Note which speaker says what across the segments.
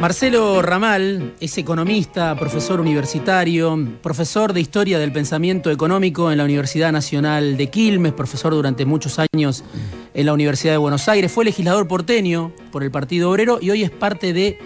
Speaker 1: Marcelo Ramal es economista, profesor universitario, profesor de Historia del Pensamiento Económico en la Universidad Nacional de Quilmes, profesor durante muchos años en la Universidad de Buenos Aires, fue legislador porteño por el Partido Obrero y hoy es parte de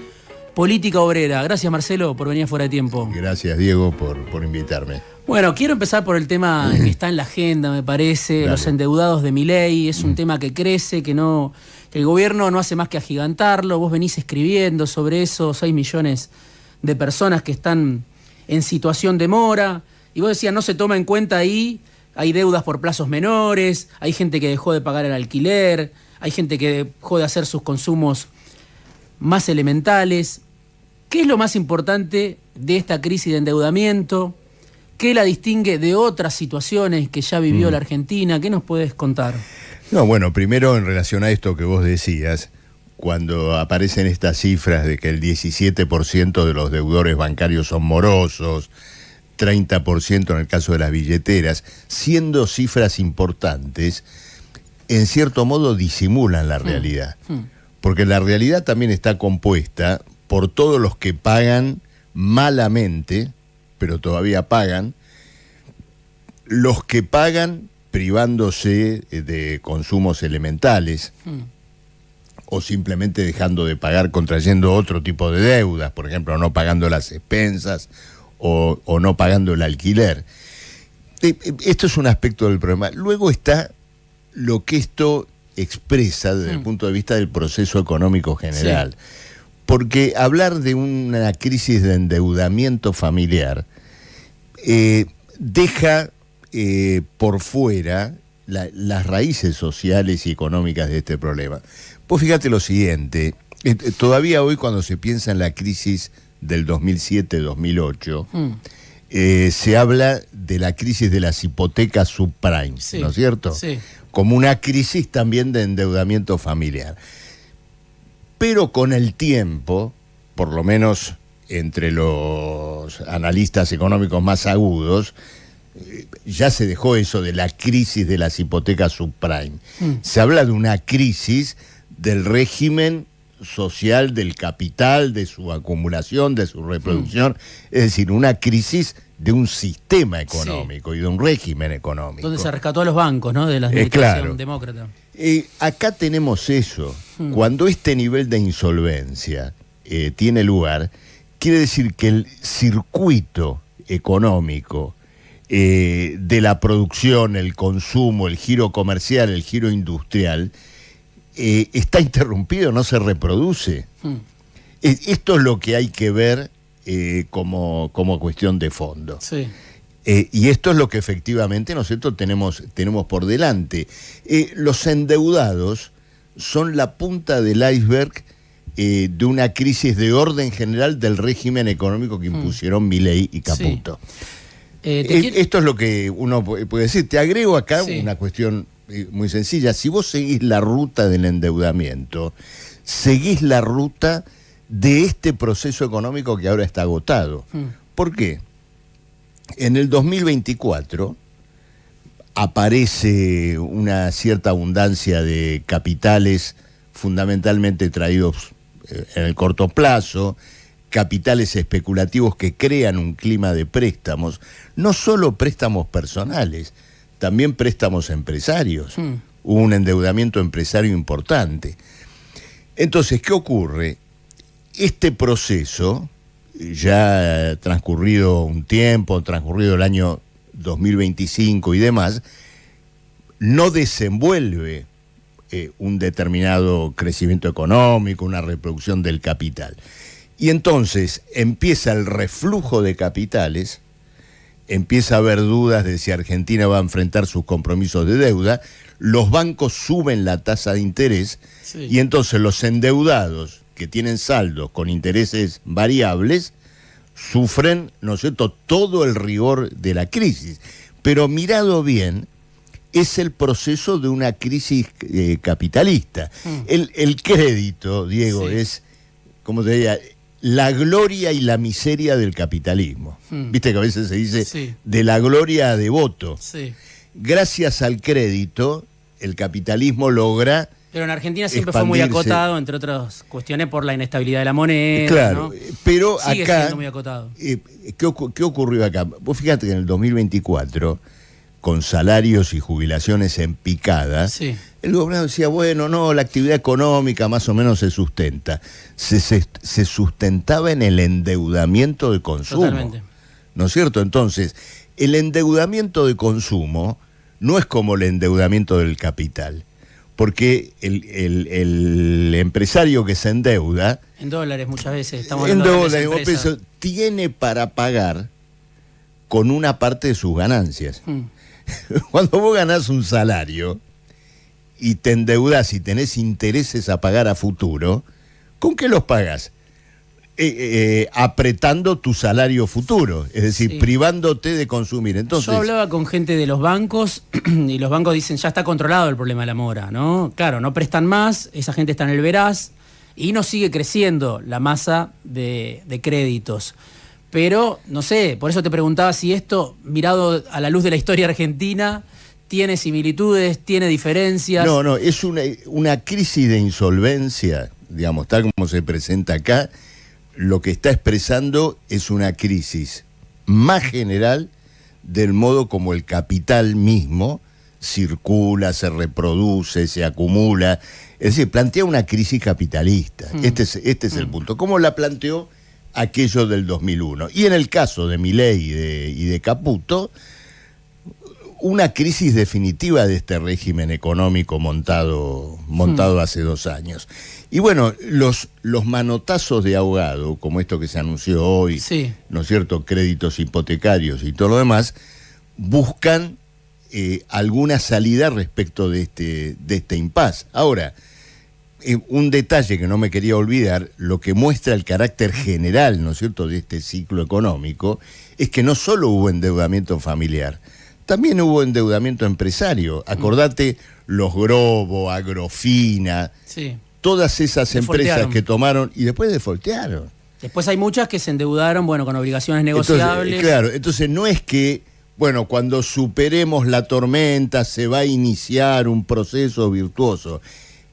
Speaker 1: Política Obrera. Gracias, Marcelo, por venir Fuera de Tiempo.
Speaker 2: Gracias, Diego, por invitarme.
Speaker 1: Bueno, quiero empezar por el tema que está en la agenda, me parece,
Speaker 2: Dale.
Speaker 1: Los endeudados de Milei. Es un tema que crece, que el gobierno no hace más que agigantarlo. Vos venís escribiendo sobre eso, 6 millones de personas que están en situación de mora. Y vos decías, no se toma en cuenta ahí, hay deudas por plazos menores, hay gente que dejó de pagar el alquiler, hay gente que dejó de hacer sus consumos más elementales. ¿Qué es lo más importante de esta crisis de endeudamiento? ¿Qué la distingue de otras situaciones que ya vivió la Argentina? ¿Qué nos puedes contar?
Speaker 2: No, bueno, primero en relación a esto que vos decías, cuando aparecen estas cifras de que el 17% de los deudores bancarios son morosos, 30% en el caso de las billeteras, siendo cifras importantes, en cierto modo disimulan la realidad. Porque la realidad también está compuesta por todos los que pagan malamente, pero todavía pagan, los que pagan privándose de consumos elementales o simplemente dejando de pagar contrayendo otro tipo de deudas, por ejemplo, no pagando las expensas o no pagando el alquiler. Esto es un aspecto del problema. Luego está lo que esto expresa desde el punto de vista del proceso económico general. Sí. Porque hablar de una crisis de endeudamiento familiar deja por fuera las raíces sociales y económicas de este problema. Pues fíjate lo siguiente, todavía hoy cuando se piensa en la crisis del 2007-2008, se habla de la crisis de las hipotecas subprime, sí, ¿no es cierto? Sí. Como una crisis también de endeudamiento familiar. Pero con el tiempo, por lo menos entre los analistas económicos más agudos, ya se dejó eso de la crisis de las hipotecas subprime. Se habla de una crisis del régimen social, del capital, de su acumulación, de su reproducción, es decir, una crisis de un sistema económico y de un régimen económico.
Speaker 1: Donde se rescató a los bancos, ¿no? De la administración demócrata.
Speaker 2: Acá tenemos eso. Cuando este nivel de insolvencia tiene lugar, quiere decir que el circuito económico de la producción, el consumo, el giro comercial, el giro industrial, está interrumpido, no se reproduce. Esto es lo que hay que ver como cuestión de fondo. Sí. Y esto es lo que efectivamente nosotros tenemos por delante. Los endeudados son la punta del iceberg de una crisis de orden general del régimen económico que impusieron Milei y Caputo. Sí. Esto es lo que uno puede decir. Te agrego acá una cuestión muy sencilla. Si vos seguís la ruta del endeudamiento, seguís la ruta de este proceso económico que ahora está agotado. ¿Por qué? En el 2024 aparece una cierta abundancia de capitales fundamentalmente traídos en el corto plazo, capitales especulativos que crean un clima de préstamos, no solo préstamos personales, también préstamos empresarios. Hubo un endeudamiento empresario importante. Entonces, ¿qué ocurre? Este proceso, ya transcurrido un tiempo, transcurrido el año 2025 y demás, no desenvuelve un determinado crecimiento económico, una reproducción del capital. Y entonces empieza el reflujo de capitales, empieza a haber dudas de si Argentina va a enfrentar sus compromisos de deuda, los bancos suben la tasa de interés y entonces los endeudados que tienen saldos con intereses variables sufren, ¿no es cierto?, todo el rigor de la crisis. Pero mirado bien, es el proceso de una crisis capitalista. El crédito, Diego, es, como te diría, la gloria y la miseria del capitalismo. Viste que a veces se dice de la gloria a devoto. Gracias al crédito, el capitalismo logra
Speaker 1: Pero en Argentina siempre fue muy acotado, entre otras cuestiones, por la inestabilidad de la moneda.
Speaker 2: Claro,
Speaker 1: ¿no?
Speaker 2: pero
Speaker 1: sigue
Speaker 2: acá,
Speaker 1: siendo muy acotado.
Speaker 2: ¿qué ocurrió acá? Vos fíjate que en el 2024, con salarios y jubilaciones en picada,
Speaker 1: sí,
Speaker 2: el gobernador decía, bueno, no, la actividad económica más o menos se sustenta. Se sustentaba en el endeudamiento de consumo.
Speaker 1: Totalmente.
Speaker 2: ¿No es cierto? Entonces, el endeudamiento de consumo no es como el endeudamiento del capital. Porque el empresario que se endeuda...
Speaker 1: En dólares muchas veces, estamos hablando de
Speaker 2: pesos, tiene para pagar con una parte de sus ganancias. Cuando vos ganás un salario y te endeudás y tenés intereses a pagar a futuro, ¿con qué los pagás? Apretando tu salario futuro, es decir, sí, privándote de consumir. Entonces,
Speaker 1: yo hablaba con gente de los bancos y los bancos dicen, ya está controlado el problema de la mora, ¿no? Claro, no prestan más, esa gente está en el veraz y no sigue creciendo la masa de créditos. Pero, no sé, por eso te preguntaba si esto, mirado a la luz de la historia argentina, tiene similitudes, tiene diferencias.
Speaker 2: No, es una crisis de insolvencia, digamos, tal como se presenta acá. Lo que está expresando es una crisis más general del modo como el capital mismo circula, se reproduce, se acumula. Es decir, plantea una crisis capitalista. Este es el punto. ¿Cómo la planteó aquello del 2001? Y en el caso de Milei y de Caputo, una crisis definitiva de este régimen económico montado hace 2 años. Y bueno, los manotazos de ahogado, como esto que se anunció hoy,
Speaker 1: sí,
Speaker 2: ¿no es cierto?, créditos hipotecarios y todo lo demás, buscan alguna salida respecto de este impasse. Ahora, un detalle que no me quería olvidar, lo que muestra el carácter general, ¿no es cierto?, de este ciclo económico, es que no solo hubo endeudamiento familiar, también hubo endeudamiento empresario. Acordate, los Grobo, Agrofina,
Speaker 1: sí,
Speaker 2: todas esas empresas que tomaron y después defaultearon.
Speaker 1: Después hay muchas que se endeudaron, bueno, con obligaciones negociables.
Speaker 2: Entonces no es que, bueno, cuando superemos la tormenta se va a iniciar un proceso virtuoso.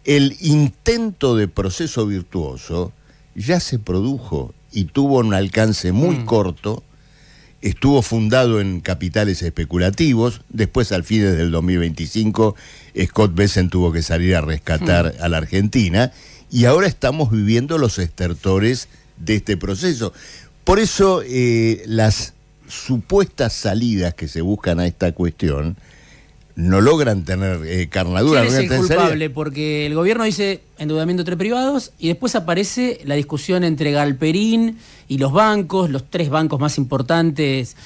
Speaker 2: El intento de proceso virtuoso ya se produjo y tuvo un alcance muy corto. Estuvo fundado en capitales especulativos. Después, al fin del 2025, Scott Bessent tuvo que salir a rescatar a la Argentina. Y ahora estamos viviendo los estertores de este proceso. Por eso, las supuestas salidas que se buscan a esta cuestión no logran tener carnadura.
Speaker 1: ¿Quién es el culpable? Porque el gobierno dice endeudamiento entre privados y después aparece la discusión entre Galperín y los bancos, los 3 bancos más importantes,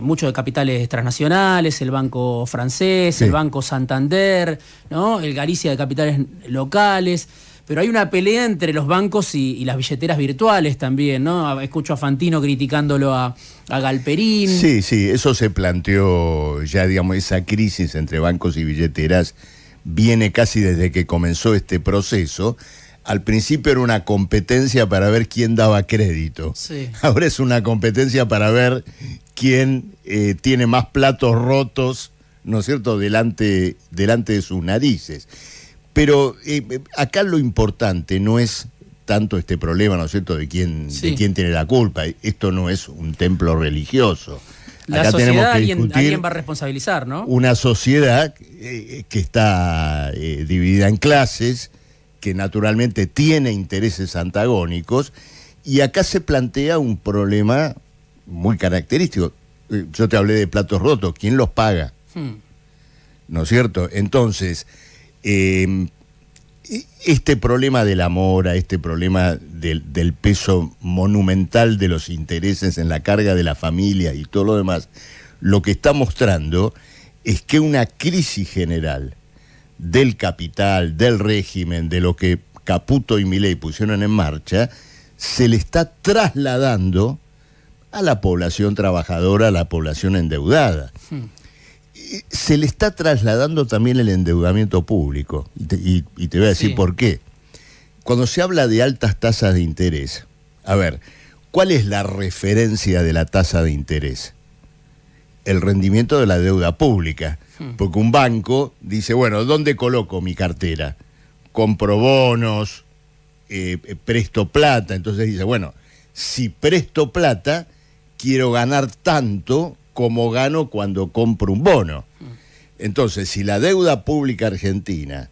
Speaker 1: muchos de capitales transnacionales, el Banco Francés, sí, el Banco Santander, ¿no?, el Galicia de capitales locales. Pero hay una pelea entre los bancos y las billeteras virtuales también, ¿no? Escucho a Fantino criticándolo a Galperín.
Speaker 2: Sí, eso se planteó ya, digamos, esa crisis entre bancos y billeteras viene casi desde que comenzó este proceso. Al principio era una competencia para ver quién daba crédito.
Speaker 1: Sí.
Speaker 2: Ahora es una competencia para ver quién tiene más platos rotos, ¿no es cierto?, delante de sus narices. Pero acá lo importante no es tanto este problema, ¿no es cierto?, de quién tiene la culpa. Esto no es un templo religioso.
Speaker 1: La
Speaker 2: acá
Speaker 1: sociedad,
Speaker 2: tenemos que discutir
Speaker 1: alguien va a responsabilizar, ¿no?
Speaker 2: Una sociedad que está dividida en clases, que naturalmente tiene intereses antagónicos, y acá se plantea un problema muy característico. Yo te hablé de platos rotos, ¿quién los paga? ¿No es cierto? Entonces, este problema de la mora, este problema del peso monumental de los intereses en la carga de la familia y todo lo demás, lo que está mostrando es que una crisis general del capital, del régimen, de lo que Caputo y Milei pusieron en marcha, se le está trasladando a la población trabajadora, a la población endeudada. Se le está trasladando también el endeudamiento público. Y te voy a decir por qué. Cuando se habla de altas tasas de interés, a ver, ¿cuál es la referencia de la tasa de interés? El rendimiento de la deuda pública. Porque un banco dice, bueno, ¿dónde coloco mi cartera? compro bonos, presto plata. Entonces dice, bueno, si presto plata, quiero ganar tanto como gano cuando compro un bono. Entonces, si la deuda pública argentina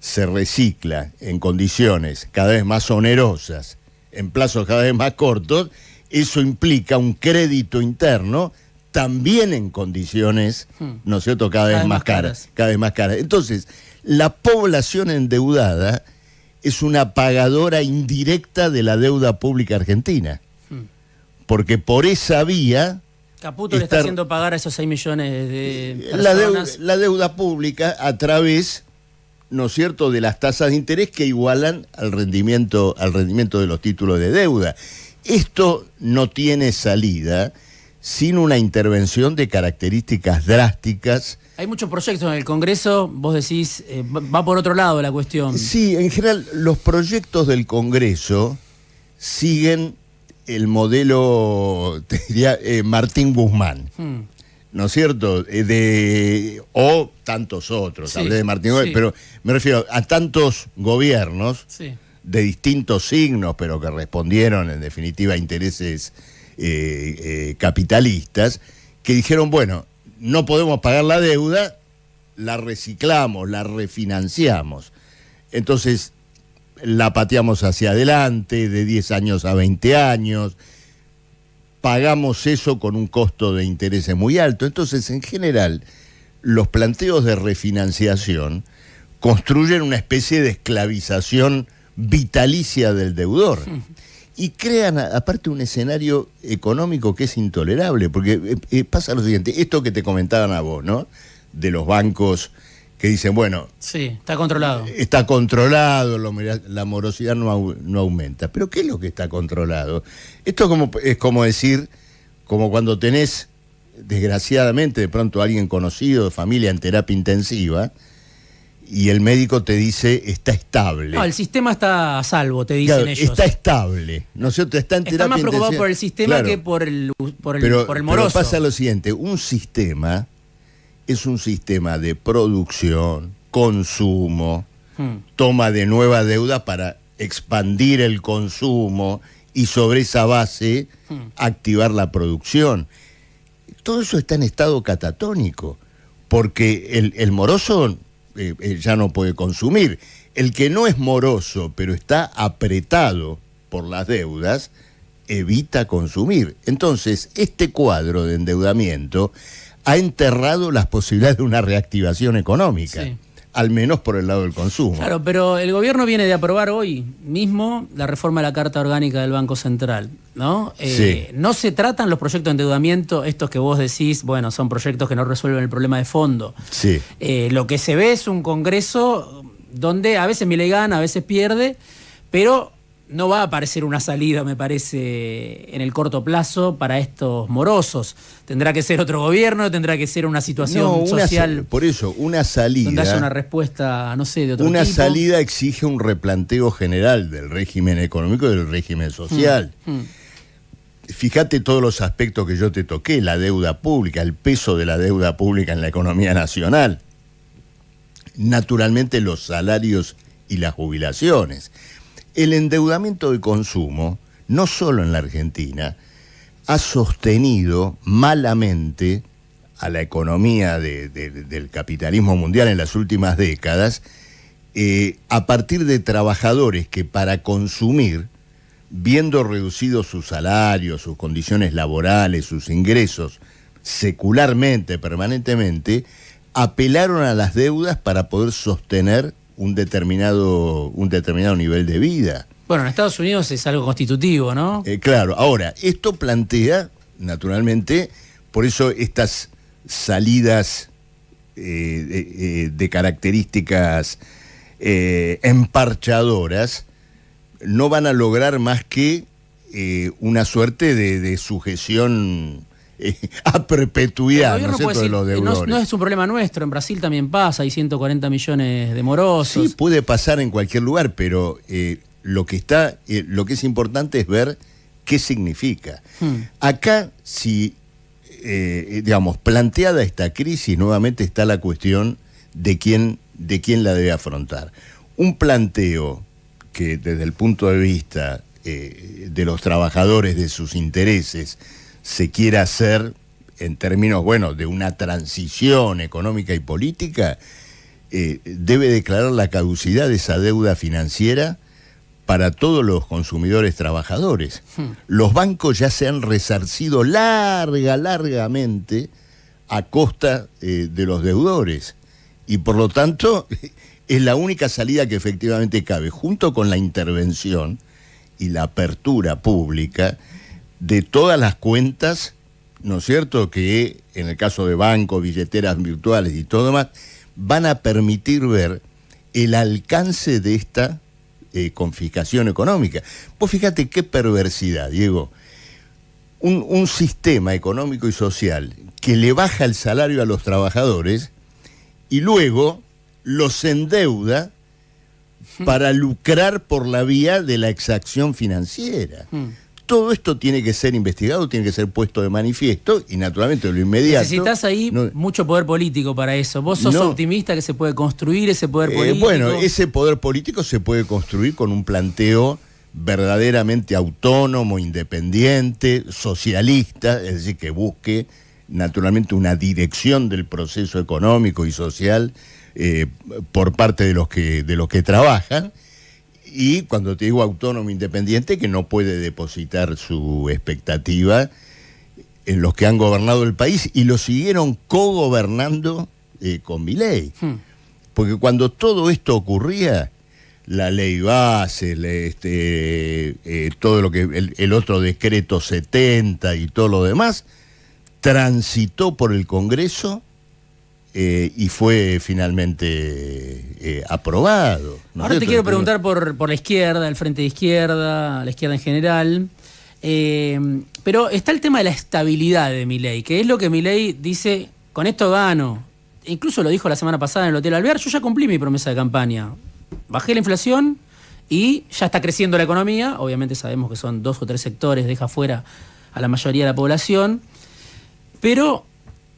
Speaker 2: se recicla en condiciones cada vez más onerosas, en plazos cada vez más cortos, eso implica un crédito interno también en condiciones, ¿no es cierto?, cada vez más caras. Cada vez más caras. Entonces, la población endeudada es una pagadora indirecta de la deuda pública argentina. Porque por esa vía...
Speaker 1: Caputo le está haciendo pagar a esos 6 millones de personas.
Speaker 2: La deuda pública a través, ¿no es cierto?, de las tasas de interés que igualan al rendimiento de los títulos de deuda. Esto no tiene salida sin una intervención de características drásticas.
Speaker 1: Hay muchos proyectos en el Congreso, vos decís, va por otro lado la cuestión.
Speaker 2: Sí, en general los proyectos del Congreso siguen el modelo, te diría, Martín Guzmán, ¿no es cierto? O tantos otros, hablé de Martín Guzmán, pero me refiero a tantos gobiernos de distintos signos, pero que respondieron en definitiva a intereses capitalistas, que dijeron, bueno, no podemos pagar la deuda, la reciclamos, la refinanciamos. Entonces la pateamos hacia adelante, de 10 años a 20 años, pagamos eso con un costo de intereses muy alto. Entonces, en general, los planteos de refinanciación construyen una especie de esclavización vitalicia del deudor y crean, aparte, un escenario económico que es intolerable, porque pasa lo siguiente, esto que te comentaban a vos, ¿no?, de los bancos que dicen, bueno...
Speaker 1: Sí, está controlado.
Speaker 2: Está controlado, la morosidad no aumenta. ¿Pero qué es lo que está controlado? Esto es como decir, como cuando tenés, desgraciadamente, de pronto a alguien conocido, de familia en terapia intensiva, y el médico te dice, está estable.
Speaker 1: No, el sistema está a salvo, te dicen ellos.
Speaker 2: Está estable, ¿no es cierto? Está en terapia intensiva.
Speaker 1: Están más preocupados por el sistema que por el moroso.
Speaker 2: Pero pasa lo siguiente, un sistema... es un sistema de producción, consumo, toma de nueva deuda para expandir el consumo y sobre esa base activar la producción. Todo eso está en estado catatónico, porque el moroso ya no puede consumir. El que no es moroso, pero está apretado por las deudas, evita consumir. Entonces, este cuadro de endeudamiento ha enterrado las posibilidades de una reactivación económica, al menos por el lado del consumo.
Speaker 1: Claro, pero el gobierno viene de aprobar hoy mismo la reforma de la Carta Orgánica del Banco Central, ¿no? No se tratan los proyectos de endeudamiento, estos que vos decís, bueno, son proyectos que no resuelven el problema de fondo.
Speaker 2: Sí.
Speaker 1: Lo que se ve es un Congreso donde a veces Milei gana, a veces pierde, pero... no va a aparecer una salida, me parece, en el corto plazo para estos morosos. Tendrá que ser otro gobierno, tendrá que ser una situación social...
Speaker 2: Por eso, una salida...
Speaker 1: donde haya una respuesta, no sé, de otro tipo.
Speaker 2: Una salida exige un replanteo general del régimen económico y del régimen social. Fíjate todos los aspectos que yo te toqué, la deuda pública, el peso de la deuda pública en la economía nacional. Naturalmente los salarios y las jubilaciones. El endeudamiento de consumo, no solo en la Argentina, ha sostenido malamente a la economía del capitalismo mundial en las últimas décadas, a partir de trabajadores que para consumir, viendo reducidos sus salarios, sus condiciones laborales, sus ingresos, secularmente, permanentemente, apelaron a las deudas para poder sostener un determinado nivel de vida.
Speaker 1: Bueno, en Estados Unidos es algo constitutivo, ¿no?
Speaker 2: Claro, ahora, esto plantea, naturalmente, por eso estas salidas de características emparchadoras no van a lograr más que una suerte de sujeción a perpetuidad, ¿no es cierto?, de los deudores.
Speaker 1: No es un problema nuestro, en Brasil también pasa, hay 140 millones de morosos.
Speaker 2: Sí, puede pasar en cualquier lugar, pero lo que es importante es ver qué significa. Acá, si, planteada esta crisis, nuevamente está la cuestión de quién la debe afrontar. un planteo que desde el punto de vista de los trabajadores, de sus intereses, se quiera hacer en términos, bueno, de una transición económica y política, debe declarar la caducidad de esa deuda financiera para todos los consumidores trabajadores. Los bancos ya se han resarcido largamente a costa de los deudores, y por lo tanto es la única salida que efectivamente cabe, junto con la intervención y la apertura pública de todas las cuentas, ¿no es cierto?, que en el caso de bancos, billeteras virtuales y todo más, van a permitir ver el alcance de esta confiscación económica. Pues fíjate qué perversidad, Diego. Un sistema económico y social que le baja el salario a los trabajadores y luego los endeuda para lucrar por la vía de la exacción financiera. Todo esto tiene que ser investigado, tiene que ser puesto de manifiesto y naturalmente lo inmediato...
Speaker 1: Necesitas ahí mucho poder político para eso. ¿Vos sos optimista que se puede construir ese poder político?
Speaker 2: Bueno, ese poder político se puede construir con un planteo verdaderamente autónomo, independiente, socialista, es decir, que busque naturalmente una dirección del proceso económico y social por parte de los que trabajan. Y cuando te digo autónomo independiente, que no puede depositar su expectativa en los que han gobernado el país y lo siguieron cogobernando con Milei. Porque cuando todo esto ocurría, la ley base, todo lo que el otro decreto 70 y todo lo demás, transitó por el Congreso y fue finalmente aprobado. ¿No?
Speaker 1: Ahora te quiero preguntar por la izquierda, el Frente de Izquierda, la izquierda en general, pero está el tema de la estabilidad de Milei, que es lo que Milei dice, con esto gano. Incluso lo dijo la semana pasada en el Hotel Alvear, yo ya cumplí mi promesa de campaña, bajé la inflación y ya está creciendo la economía, obviamente sabemos que son 2 o 3 sectores, deja fuera a la mayoría de la población, pero...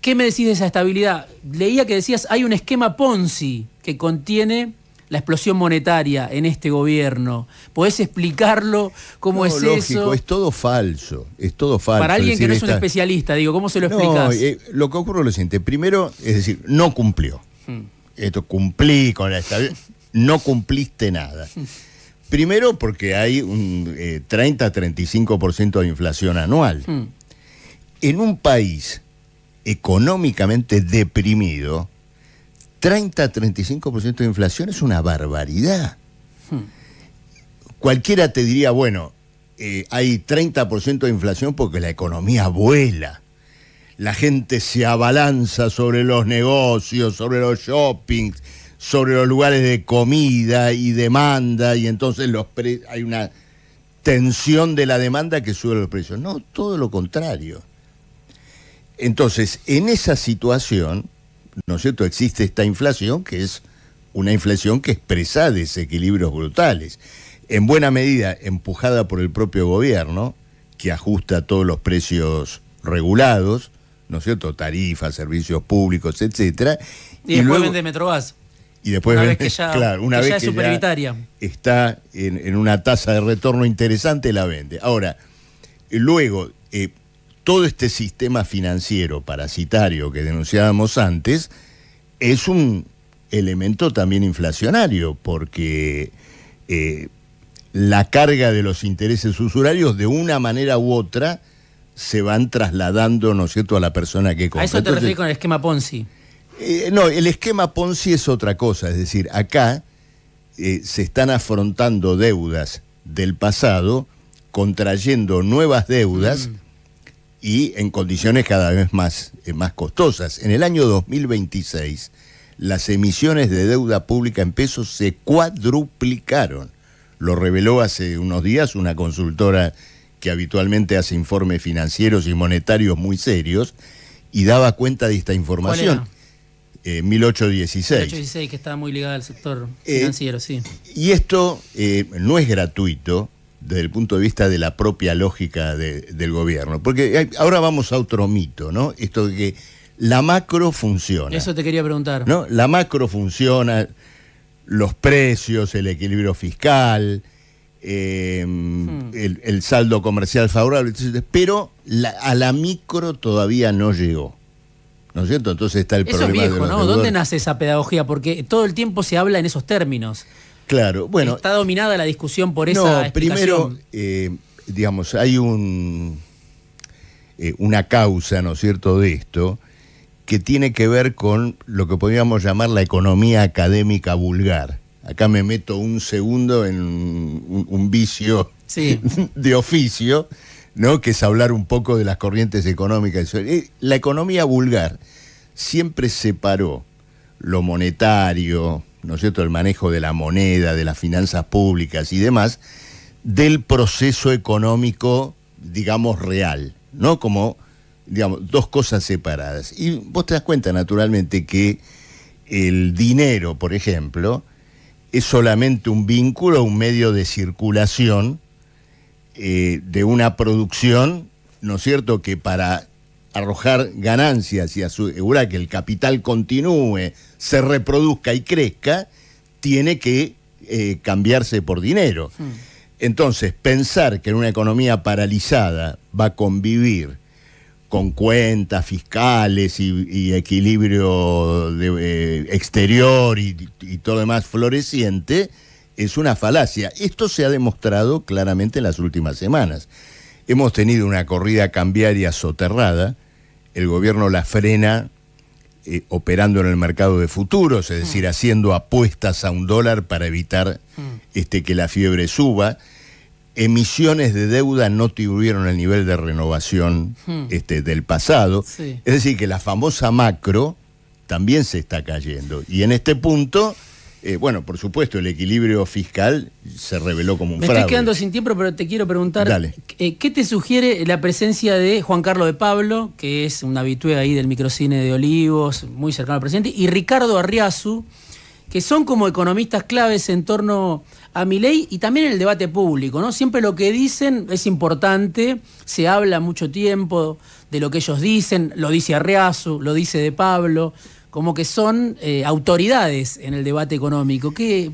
Speaker 1: ¿Qué me decís de esa estabilidad? Leía que decías, hay un esquema Ponzi que contiene la explosión monetaria en este gobierno. ¿Podés explicarlo? ¿Cómo es
Speaker 2: lógico,
Speaker 1: eso?
Speaker 2: Es todo falso, es todo falso.
Speaker 1: Para alguien que no es un especialista, digo, ¿cómo se lo explicás?
Speaker 2: Lo que ocurre es lo siguiente. Primero, es decir, no cumplió. Esto, cumplí con la estabilidad. No cumpliste nada. Primero porque hay un 30-35% de inflación anual. En un país económicamente deprimido, 30-35% de inflación es una barbaridad. Cualquiera te diría, bueno, hay 30% de inflación porque la economía vuela. La gente se abalanza sobre los negocios, sobre los shoppings, sobre los lugares de comida y demanda, y entonces hay una tensión de la demanda que sube los precios. No, todo lo contrario. Entonces, en esa situación, ¿no es cierto?, existe esta inflación, que es una inflación que expresa desequilibrios brutales, en buena medida empujada por el propio gobierno, que ajusta todos los precios regulados, ¿no es cierto?, tarifas, servicios públicos, etcétera.
Speaker 1: Y después luego vende Metrogas.
Speaker 2: Y después
Speaker 1: una vez que ya,
Speaker 2: claro, una
Speaker 1: que
Speaker 2: vez
Speaker 1: ya
Speaker 2: que
Speaker 1: es supervitaria.
Speaker 2: Está en una tasa de retorno interesante, la vende. Ahora, luego... todo este sistema financiero parasitario que denunciábamos antes es un elemento también inflacionario, porque la carga de los intereses usurarios de una manera u otra se van trasladando, ¿no es cierto?, a la persona que compra.
Speaker 1: ¿A eso te referís con el esquema Ponzi?
Speaker 2: No, el esquema Ponzi es otra cosa, es decir, acá se están afrontando deudas del pasado, contrayendo nuevas deudas, y en condiciones cada vez más costosas. En el año 2026, las emisiones de deuda pública en pesos se cuadruplicaron. Lo reveló hace unos días una consultora que habitualmente hace informes financieros y monetarios muy serios, y daba cuenta de esta información. 1816.
Speaker 1: 1816, que está muy ligada al sector financiero, sí.
Speaker 2: Y esto no es gratuito, desde el punto de vista de la propia lógica del gobierno. Porque ahora vamos a otro mito, ¿no? Esto de que la macro funciona.
Speaker 1: Eso te quería preguntar.
Speaker 2: ¿No? La macro funciona, los precios, el equilibrio fiscal, el saldo comercial favorable, pero a la micro todavía no llegó. ¿No es cierto? Entonces está el
Speaker 1: eso
Speaker 2: problema
Speaker 1: es viejo,
Speaker 2: de los
Speaker 1: ¿no?
Speaker 2: deudores.
Speaker 1: ¿Dónde nace esa pedagogía? Porque todo el tiempo se habla en esos términos.
Speaker 2: Claro, bueno.
Speaker 1: Está dominada la discusión por esa explicación.
Speaker 2: Primero, digamos, hay una causa, ¿no es cierto?, de esto, que tiene que ver con lo que podríamos llamar la economía académica vulgar. Acá me meto un segundo en un vicio
Speaker 1: sí.
Speaker 2: de oficio, ¿no?, que es hablar un poco de las corrientes económicas. La economía vulgar siempre separó lo monetario, ¿no es cierto?, el manejo de la moneda, de las finanzas públicas y demás, del proceso económico, digamos, real, ¿no? Como, digamos, dos cosas separadas. Y vos te das cuenta, naturalmente, que el dinero, por ejemplo, es solamente un vínculo, un medio de circulación de una producción, ¿no es cierto?, que para arrojar ganancias y asegurar que el capital continúe, se reproduzca y crezca, tiene que cambiarse por dinero. Entonces, pensar que en una economía paralizada va a convivir con cuentas fiscales y equilibrio exterior y todo lo demás floreciente, es una falacia. Esto se ha demostrado claramente en las últimas semanas. Hemos tenido una corrida cambiaria soterrada, el gobierno la frena operando en el mercado de futuros, es decir, haciendo apuestas a $1 para evitar que la fiebre suba. Emisiones de deuda no tuvieron el nivel de renovación del pasado.
Speaker 1: Sí.
Speaker 2: Es decir, que la famosa macro también se está cayendo. Y en este punto, bueno, por supuesto, el equilibrio fiscal se reveló como un fraude.
Speaker 1: Me estoy quedando sin tiempo, pero te quiero preguntar,
Speaker 2: Dale.
Speaker 1: ¿qué te sugiere la presencia de Juan Carlos de Pablo, que es un habitué ahí del microcine de Olivos, muy cercano al presidente, y Ricardo Arriazu, que son como economistas claves en torno a Milei y también en el debate público, ¿no? Siempre lo que dicen es importante, se habla mucho tiempo de lo que ellos dicen, lo dice Arriazu, lo dice de Pablo, como que son autoridades en el debate económico. ¿Qué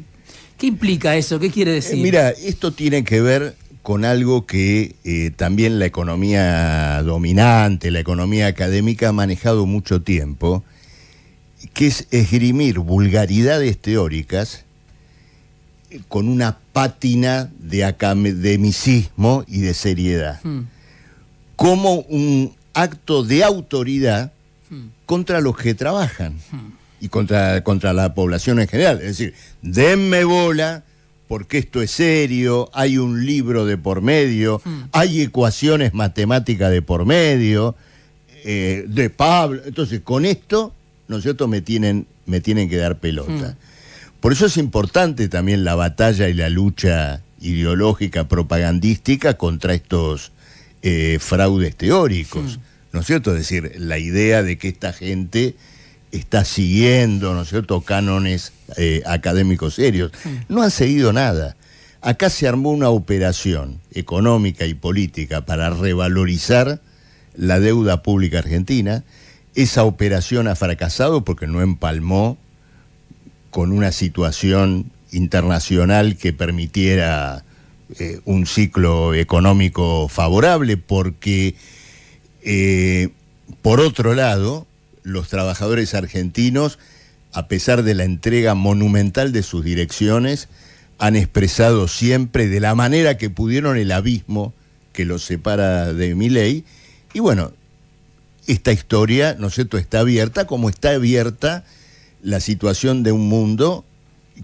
Speaker 1: implica eso? ¿Qué quiere decir?
Speaker 2: Mira, esto tiene que ver con algo que también la economía dominante, la economía académica ha manejado mucho tiempo, que es esgrimir vulgaridades teóricas con una pátina de academicismo y de seriedad, como un acto de autoridad contra los que trabajan y contra la población en general. Es decir, denme bola porque esto es serio, hay un libro de por medio, hay ecuaciones matemáticas de por medio, de Pablo. Entonces, con esto, ¿no es cierto?, me tienen que dar pelota. Por eso es importante también la batalla y la lucha ideológica, propagandística contra estos fraudes teóricos, ¿no es cierto? Es decir, la idea de que esta gente está siguiendo, ¿no es cierto?, cánones académicos serios. No han seguido nada. Acá se armó una operación económica y política para revalorizar la deuda pública argentina. Esa operación ha fracasado porque no empalmó con una situación internacional que permitiera un ciclo económico favorable, porque por otro lado, los trabajadores argentinos, a pesar de la entrega monumental de sus direcciones, han expresado siempre de la manera que pudieron el abismo que los separa de Milei. Y bueno, esta historia, ¿no es cierto?, está abierta, como está abierta la situación de un mundo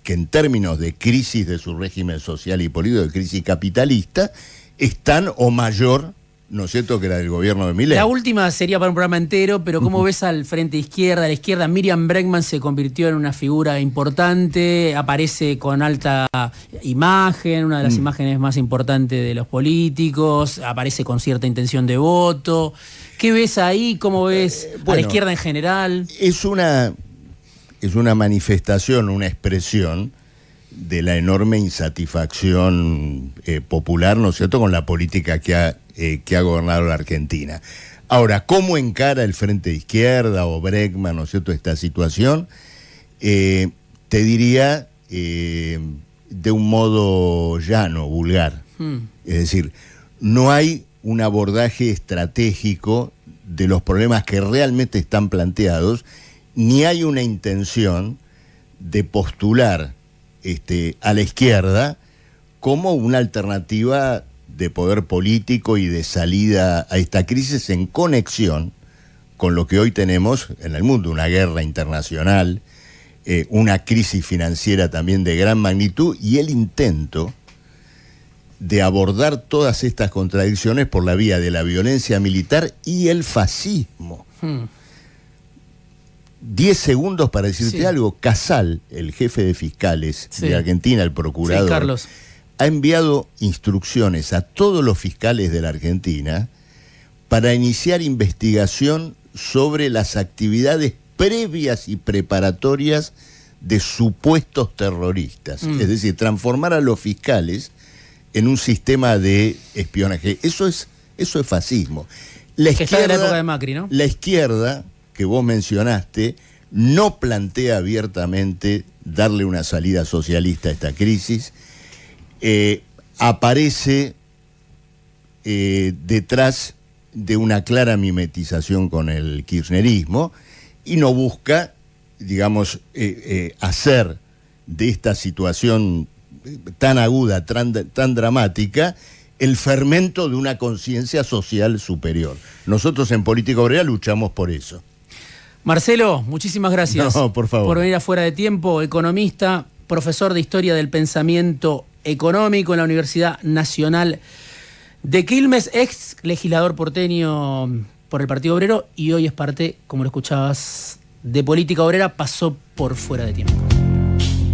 Speaker 2: que en términos de crisis de su régimen social y político, de crisis capitalista, es tan o mayor, ¿no es cierto?, que la del gobierno de Milei.
Speaker 1: La última sería para un programa entero, pero ¿cómo ves al frente izquierda? A la izquierda, Miriam Bregman se convirtió en una figura importante, aparece con alta imagen, una de las imágenes más importantes de los políticos, aparece con cierta intención de voto. ¿Qué ves ahí? ¿Cómo ves a la izquierda en general?
Speaker 2: Es una manifestación, una expresión de la enorme insatisfacción popular, ¿no es cierto?, con la política que ha gobernado la Argentina. Ahora, ¿cómo encara el Frente de Izquierda o Bregman, ¿no es cierto?, esta situación? Te diría de un modo llano, vulgar. Es decir, no hay un abordaje estratégico de los problemas que realmente están planteados, ni hay una intención de postular a la izquierda como una alternativa de poder político y de salida a esta crisis en conexión con lo que hoy tenemos en el mundo, una guerra internacional, una crisis financiera también de gran magnitud y el intento de abordar todas estas contradicciones por la vía de la violencia militar y el fascismo. 10 segundos para decirte algo. Casal, el jefe de fiscales de Argentina, el procurador,
Speaker 1: Carlos,
Speaker 2: ha enviado instrucciones a todos los fiscales de la Argentina para iniciar investigación sobre las actividades previas y preparatorias de supuestos terroristas. Es decir, transformar a los fiscales en un sistema de espionaje. Eso es fascismo. La izquierda,
Speaker 1: que está de la época de Macri, ¿no?
Speaker 2: La izquierda, que vos mencionaste, no plantea abiertamente darle una salida socialista a esta crisis. Aparece detrás de una clara mimetización con el kirchnerismo y no busca, digamos, hacer de esta situación tan aguda, tan dramática, el fermento de una conciencia social superior. Nosotros en Política Obrera luchamos por eso.
Speaker 1: Marcelo, muchísimas gracias.
Speaker 2: No, por favor.
Speaker 1: Por venir a Fuera de Tiempo, economista, profesor de Historia del Pensamiento Económico en la Universidad Nacional de Quilmes, ex legislador porteño por el Partido Obrero y hoy es parte, como lo escuchabas, de Política Obrera, pasó por Fuera de Tiempo.